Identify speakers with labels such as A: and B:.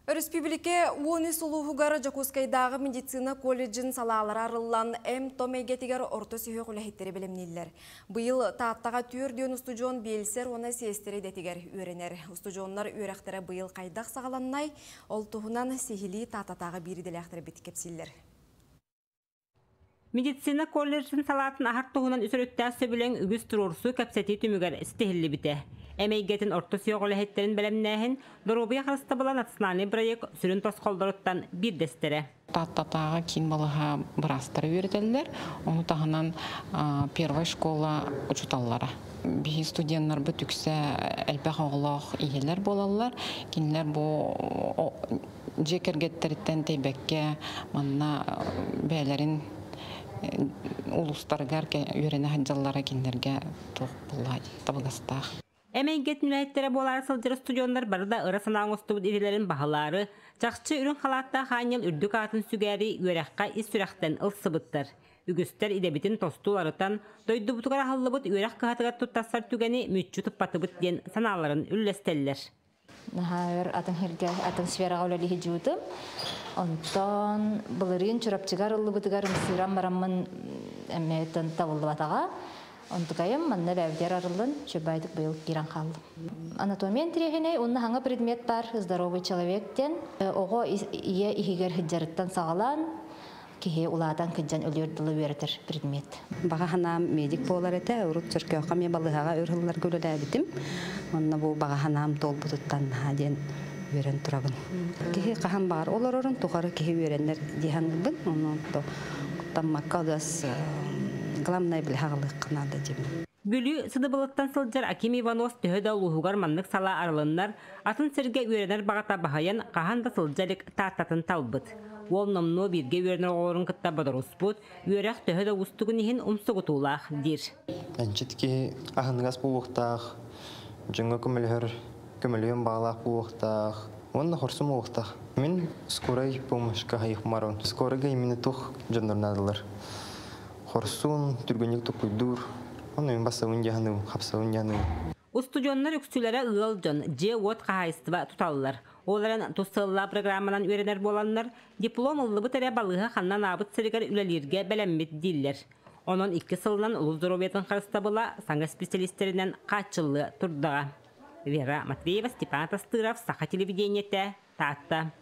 A: Республике уоны сулуғығары Жакускайдағы медицина колледжін салалары арылан Том егетігер орты сүйе құлахеттері білімнелер. Бұйыл тааттаға түрден устужон белсер оны сестері детігер өренер. Устужонлар өрәқтері бұйыл қайдақ сағаланнай, ол тұғынан сехили таататаға бірдел әқтері бітікепсілер.
B: Медицина колледжін салатын ахар тұғынан үсіріттә сөбілен үгіз тұрурсу кәпсәті түмігер істігілі біте. Әмейгетін орты сүйоғылы хеттерін бәлемнәхін, дұрубия қырысты болан атысынаны проект сүрін тосқолдырыттан бір дәстері.
C: Таттатаға кейін балыға бірастыры өретелілер, оны тағынан первой школа ұчуталылары. Бейі студенттар бұт үксі әлбәқ оғылық иелер болалылар, кенілер бұл жекергеттеріттен тейбәкке манна бәлерін улустаргар үйрені хаджаллара кенлерге тоқ бұлай табығастақ.
B: Әмейгет мүләйттері болары сылжыры студионлар барыда ырасынан ұстыбыд ерелерін бағалары, жақшы үрін қалатта қанел үрдік атын сүгәрі өрәққа ис сүрәқтен ұлсыбыттыр. Үгістер идебітін тостуларытан, дойды бұтығар ақылыбыд өрәқ қағатығар тұттасар түгені мүтчі тұппатыбыд ден саналарын үллестеллер.
D: Нахайыр атын херге атын сфераға өлі хеджуытым. Онтан бұлырын чұрапчығар ұлыбыдығар мысыран барамын әметтен тавылды батаға. Онтукайым манна бәвдер арылын чөбайдық бұйыл киран қалды. Анатомиян тирехіне онны хаңа предмет бар здоровый человектен. Оғы ие ихигер хиджарыттан сағалан, кихе уладан кыджан өлерділі өретір предмет.
E: Баға ханам медик болар әті, ұрып циркеоқа мен балығаға өрхылылар көлілі әбітім. Онна бұл баға ханам тол бұдыттан ден өрен тұрабын. Кихе қахан бар олар орын, тұғары кихе өренлер дейхан бұн. Оны таммаққа одас главное білхағылық қынады жемін.
B: Бүлі сыдыбылыттан сылжар Аким Иванов төхеді ұлығығар маннық сала арылынлар, атын сірге өренер бағата бағайан қағанда сылжарық тааттатын талбыд. Ол номно бірге өренер оғырын қытта бадар ұспыд, өрәқ төхеді ұстығын ехін ұмсығы тұлақ дир.
F: Әнчетке ағынығас бұлықтақ, жүңгі көмілген бағалақ бұлықтақ, онна құрсым бұлықтақ. Мен скорай помощка хайық марон. Скорайға имені тұқ жындырнадылар. Хорсун, түргенек тұқыйдур, оның басауын яғыну, қапсауын яғыну.
B: Устудионлар үксілері ұғыл жон, же от қағайыстыва тұталылар. Оларын тұстылыла программанан өренер боланлар, диплом ұлыбы тәрі балыға қаннан абыт сірігер үлелерге бәләммет дейлер. Оның 2 сылынан ұлы здороветін қарыстабыла саңа специалистерінен қатшылы тұрдыға. Вера Матвеева, Степан Тастыров, Саха телевидениеті, Таатта.